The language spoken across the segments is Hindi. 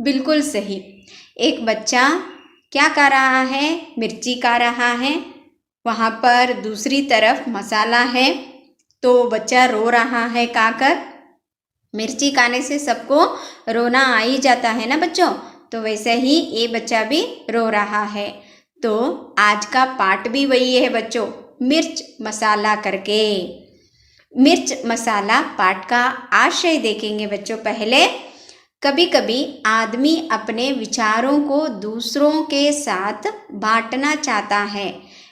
बिल्कुल सही। एक बच्चा क्या कर रहा है? मिर्ची खा रहा है। वहाँ पर दूसरी तरफ मसाला है, तो बच्चा रो रहा है खाकर। मिर्ची खाने से सबको रोना आ ही जाता है ना बच्चों, तो वैसे ही ये बच्चा भी रो रहा है। तो आज का पाठ भी वही है बच्चों, मिर्च मसाला करके। मिर्च मसाला पाठ का आशय देखेंगे बच्चों। पहले, कभी कभी आदमी अपने विचारों को दूसरों के साथ बांटना चाहता है,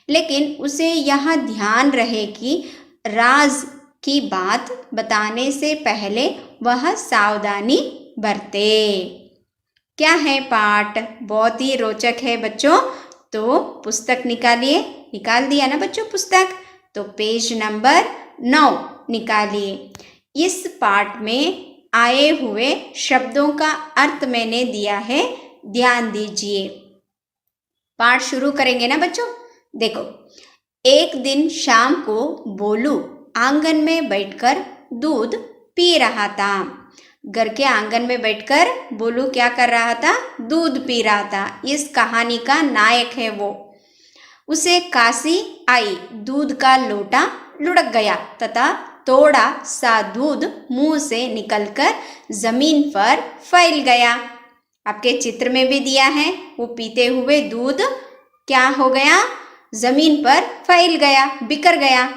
लेकिन उसे यह ध्यान रहे कि राज की बात बताने से पहले वह सावधानी बरते। क्या है पाठ? बहुत ही रोचक है बच्चों। तो पुस्तक निकालिए। निकाल दिया ना बच्चों पुस्तक? तो पेज नंबर 9 निकालिए। इस पाठ में आए हुए शब्दों का अर्थ मैंने दिया है, ध्यान दीजिए। पाठ शुरू करेंगे ना बच्चों? देखो, एक दिन शाम को बोलू आंगन में बैठकर दूध पी रहा था। घर के आंगन में बैठकर बोलू क्या कर रहा था? दूध पी रहा था। इस कहानी का नायक है वो। उसे काशी आई, दूध का लोटा लुढ़क गया तथा थोड़ा सा दूध मुंह से निकलकर जमीन पर फैल गया। आपके चित्र में भी दिया है, वो पीते हुए दूध क्या हो गया? जमीन पर फैल गया, बिखर गया,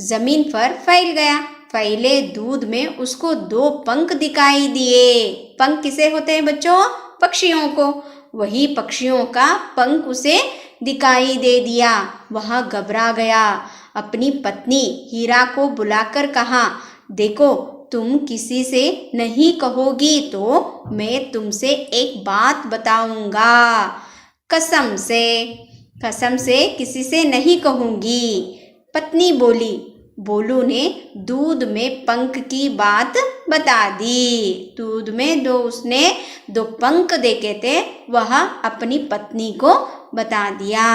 जमीन पर फैल गया। फैले दूध में उसको 2 पंख दिखाई दिए। पंख किसे होते हैं बच्चों? पक्षियों को। वही पक्षियों का पंख उसे दिखाई दे दिया। वह घबरा गया। अपनी पत्नी हीरा को बुलाकर कहा, देखो, तुम किसी से नहीं कहोगी तो मैं तुमसे एक बात बताऊंगा। कसम से किसी से नहीं कहूंगी। पत्नी बोली। बोलू ने दूध में पंख की बात बता दी। दूध में उसने 2 पंख देखे थे, वह अपनी पत्नी को बता दिया।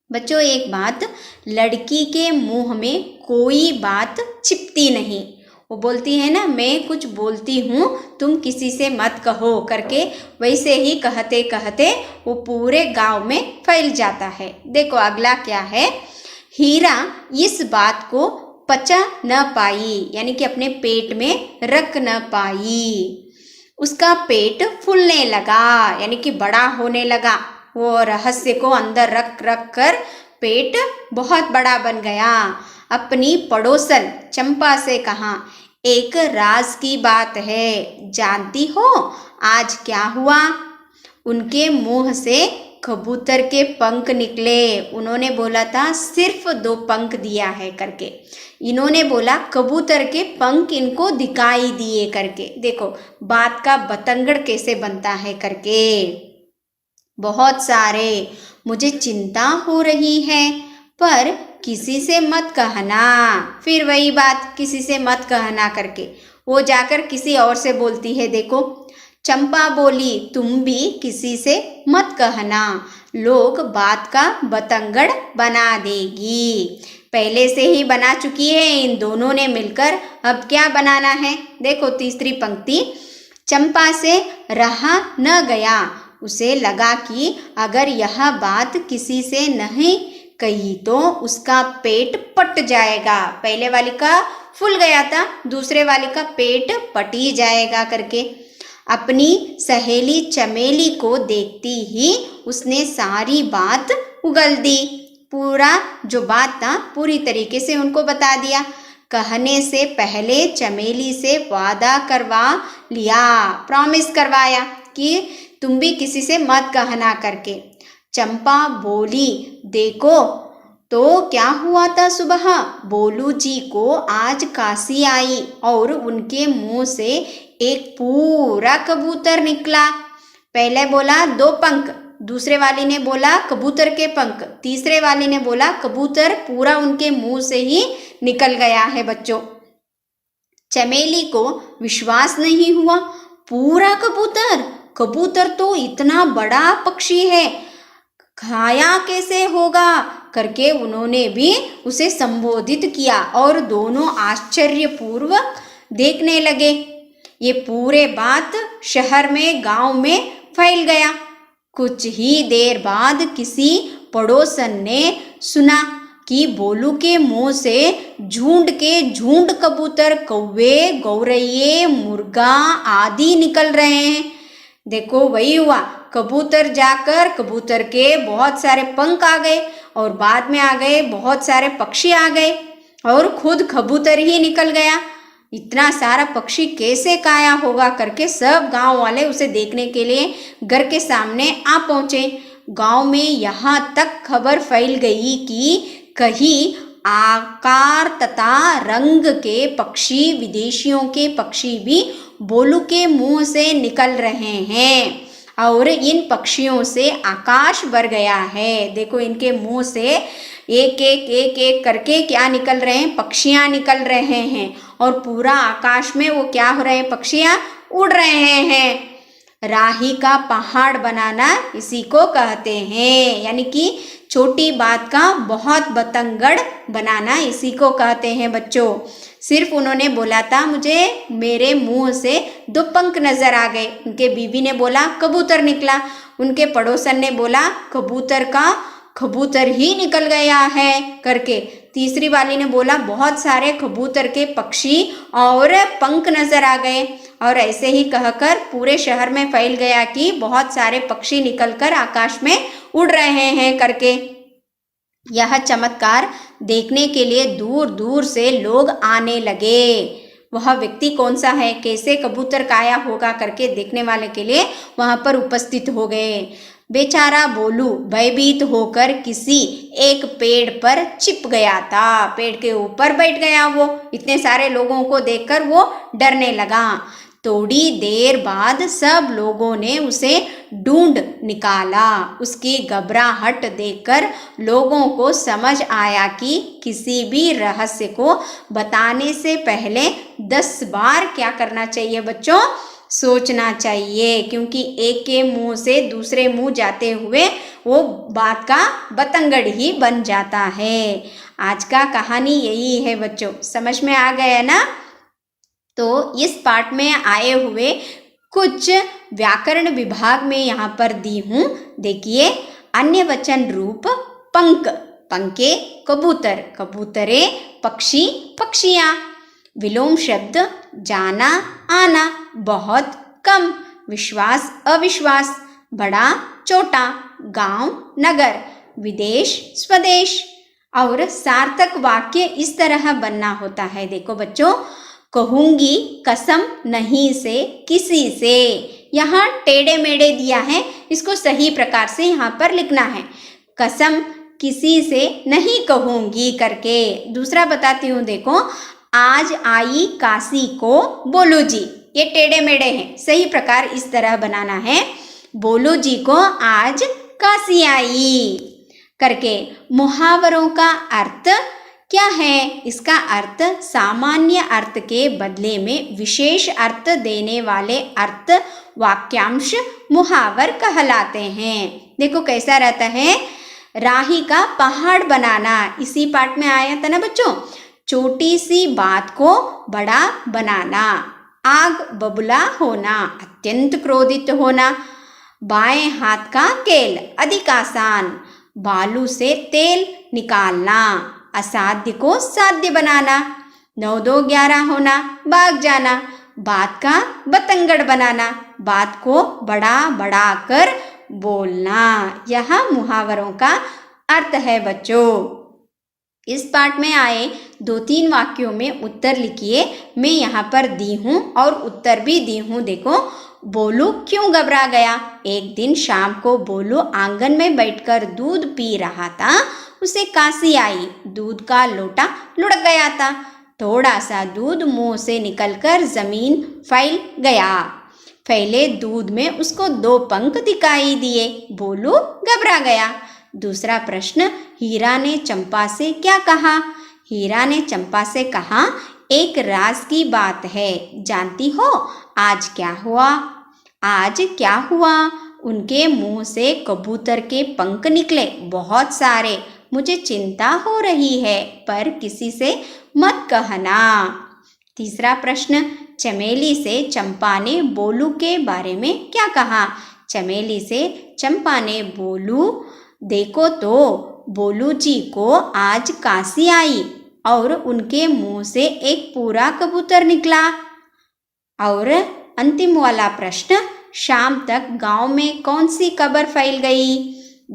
बच्चों एक बात, लड़की के मुंह में कोई बात छिपती नहीं। वो बोलती है ना, मैं कुछ बोलती हूँ तुम किसी से मत कहो करके, वैसे ही कहते कहते वो पूरे गांव में फैल जाता है। देखो अगला क्या है। हीरा इस बात को पचा न पाई, यानी कि अपने पेट में रख न पाई। उसका पेट फूलने लगा, यानी कि बड़ा होने लगा। वो रहस्य को अंदर रख रख कर पेट बहुत बड़ा बन गया। अपनी पड़ोसन चंपा से कहा, एक राज की बात है, जानती हो आज क्या हुआ? उनके मुंह से कबूतर के पंख निकले। उन्होंने बोला था सिर्फ 2 पंख दिया है करके, इन्होंने बोला कबूतर के पंख इनको दिखाई दिए करके। देखो बात का बतंगड़ कैसे बनता है करके। बहुत सारे, मुझे चिंता हो रही है, पर किसी से मत कहना। फिर वही बात, किसी से मत कहना करके वो जाकर किसी और से बोलती है। देखो चंपा बोली, तुम भी किसी से मत कहना, लोग बात का बतंगड़ बना देगी। पहले से ही बना चुकी है इन दोनों ने मिलकर, अब क्या बनाना है? देखो तीसरी पंक्ति, चंपा से रहा न गया। उसे लगा कि अगर यह बात किसी से नहीं कही तो उसका पेट पट जाएगा। पहले वाली का फूल गया था, दूसरे वाली का पेट पट ही जाएगा करके। अपनी सहेली चमेली को देखती ही उसने सारी बात उगल दी। पूरा जो बात था पूरी तरीके से उनको बता दिया। कहने से पहले चमेली से वादा करवा लिया, प्रॉमिस करवाया कि तुम भी किसी से मत कहना करके। चंपा बोली, देखो तो क्या हुआ था सुबह? बोलू जी को आज काशी आई और उनके मुंह से एक पूरा कबूतर निकला। पहले बोला 2 पंख, दूसरे वाली ने बोला कबूतर के पंख, तीसरे वाली ने बोला कबूतर पूरा उनके मुंह से ही निकल गया है बच्चों। चमेली को विश्वास नहीं हुआ, पूरा कबूतर? कबूतर तो इतना बड़ा पक्षी है, खाया कैसे होगा करके उन्होंने भी उसे संबोधित किया और दोनों आश्चर्यपूर्वक देखने लगे। ये पूरे बात शहर में, गांव में फैल गया। कुछ ही देर बाद किसी पड़ोसन ने सुना कि बोलू के मुंह से झुंड के झुंड कबूतर, कौवे, गौरैये, मुर्गा आदि निकल रहे हैं। देखो वही हुआ, कबूतर जाकर कबूतर के बहुत सारे पंख आ गए और बाद में आ गए बहुत सारे पक्षी आ गए और खुद कबूतर ही निकल गया। इतना सारा पक्षी कैसे काया होगा करके सब गांव वाले उसे देखने के लिए घर के सामने आ पहुंचे। गांव में यहाँ तक खबर फैल गई कि कहीं आकार तथा रंग के पक्षी, विदेशियों के पक्षी भी बोलू के मुंह से निकल रहे हैं और इन पक्षियों से आकाश भर गया है। देखो इनके मुंह से एक एक करके क्या निकल रहे हैं, पक्षियां निकल रहे हैं और पूरा आकाश में वो क्या हो रहे हैं, पक्षियां उड़ रहे हैं। राही का पहाड़ बनाना इसी को कहते हैं, यानी कि छोटी बात का बहुत बतंगड़ बनाना इसी को कहते हैं बच्चों। सिर्फ उन्होंने बोला था मुझे मेरे मुंह से 2 पंख नजर आ गए। उनके बीवी ने बोला कबूतर निकला, उनके पड़ोसन ने बोला कबूतर ही निकल गया है करके। तीसरी वाली ने बोला बहुत सारे कबूतर के पक्षी और पंख नजर आ गए और ऐसे ही कहकर पूरे शहर में फैल गया कि बहुत सारे पक्षी निकलकर आकाश में उड़ रहे हैं करके। यह चमत्कार देखने के लिए दूर दूर से लोग आने लगे। वह व्यक्ति कौन सा है, कैसे कबूतर काया होगा करके देखने वाले के लिए वहां पर उपस्थित हो गए। बेचारा बोलू भयभीत होकर किसी एक पेड़ पर छिप गया था, पेड़ के ऊपर बैठ गया। वो इतने सारे लोगों को देखकर वो डरने लगा। थोड़ी देर बाद सब लोगों ने उसे ढूंढ निकाला। उसकी घबराहट देखकर लोगों को समझ आया कि किसी भी रहस्य को बताने से पहले 10 बार क्या करना चाहिए बच्चों, सोचना चाहिए, क्योंकि एक के मुंह से दूसरे मुंह जाते हुए वो बात का बतंगड़ ही बन जाता है। आज का कहानी यही है बच्चों, समझ में आ गया ना। तो इस पाठ में आए हुए कुछ व्याकरण विभाग में यहाँ पर दी हूँ। देखिए, अन्य वचन रूप पंख, पंखे कबूतर, कबूतरे पक्षी, पक्षियाँ। विलोम शब्द जाना आना, बहुत कम, विश्वास अविश्वास, बड़ा छोटा, गांव नगर, विदेश स्वदेश। और सार्थक वाक्य इस तरह बनना होता है। देखो बच्चों, कहूंगी कसम नहीं से किसी से। यहाँ टेढ़े मेढ़े दिया है, इसको सही प्रकार से यहाँ पर लिखना है। कसम किसी से नहीं कहूंगी करके। दूसरा बताती हूँ, देखो, आज आई काशी को बोलू जी, ये टेढ़े मेढ़े हैं, सही प्रकार इस तरह बनाना है। बोलू जी को आज काशी आई करके। मुहावरों का अर्थ क्या है? इसका अर्थ सामान्य अर्थ के बदले में विशेष अर्थ देने वाले अर्थ वाक्यांश मुहावर कहलाते हैं। देखो कैसा रहता है, राही का पहाड़ बनाना, इसी पाठ में आया था ना बच्चों। छोटी सी बात को बड़ा बनाना, आग बबूला होना, अत्यंत क्रोधित होना, बाएं हाथ का केल, अधिक आसान, बालू से तेल निकालना, असाध्य को साध्य बनाना, 9 2 11 होना, भाग जाना, बात का बतंगड़ बनाना, बात को बड़ा बड़ा कर बोलना। यह मुहावरों का अर्थ है बच्चों। इस पाठ में आए 2-3 वाक्यों में उत्तर लिखिए। मैं यहाँ पर दी हूँ और उत्तर भी दी हूँ। देखो, बोलू क्यों घबरा गया? एक दिन शाम को बोलू आंगन में बैठकर दूध पी रहा था। उसे काशी आई, दूध का लोटा लुढ़क गया था। थोड़ा सा दूध मुंह से निकलकर जमीन फैल गया। फैले दूध में उसको 2 पंख दिखाई दिए। बोलू घबरा गया। दूसरा प्रश्न, हीरा ने चंपा से क्या कहा? हीरा ने चंपा से कहा, एक राज की बात है, जानती हो आज क्या हुआ? आज क्या हुआ? उनके मुंह से कबूतर के पंख निकले, बहुत सारे। मुझे चिंता हो रही है, पर किसी से मत कहना। तीसरा प्रश्न, चमेली से चंपा ने बोलू के बारे में क्या कहा? चमेली से चंपा ने बोलू, देखो तो बोलू जी को आज कांसी आई और उनके मुंह से एक पूरा कबूतर निकला। और अंतिम वाला प्रश्न, शाम तक गांव में कौन सी खबर फैल गई?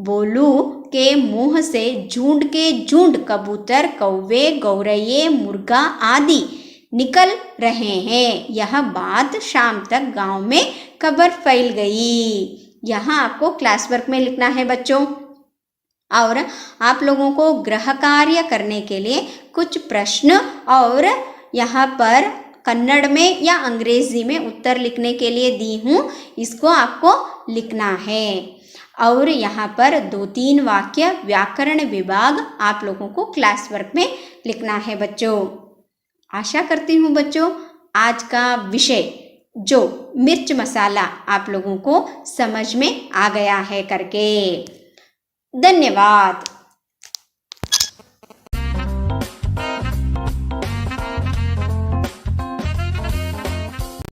बोलू के मुंह से झुंड के झुंड कबूतर, कौवे, गौरैये, मुर्गा आदि निकल रहे हैं। यह बात शाम तक गांव में खबर फैल गई। यहाँ आपको क्लास वर्क में लिखना है बच्चों। और आप लोगों को गृह कार्य करने के लिए कुछ प्रश्न और यहाँ पर कन्नड़ में या अंग्रेजी में उत्तर लिखने के लिए दी हूँ, इसको आपको लिखना है। और यहाँ पर 2-3 वाक्य व्याकरण विभाग आप लोगों को क्लास वर्क में लिखना है बच्चों। आशा करती हूँ बच्चों आज का विषय जो मिर्च मसाला आप लोगों को समझ में आ गया है करके। धन्यवाद।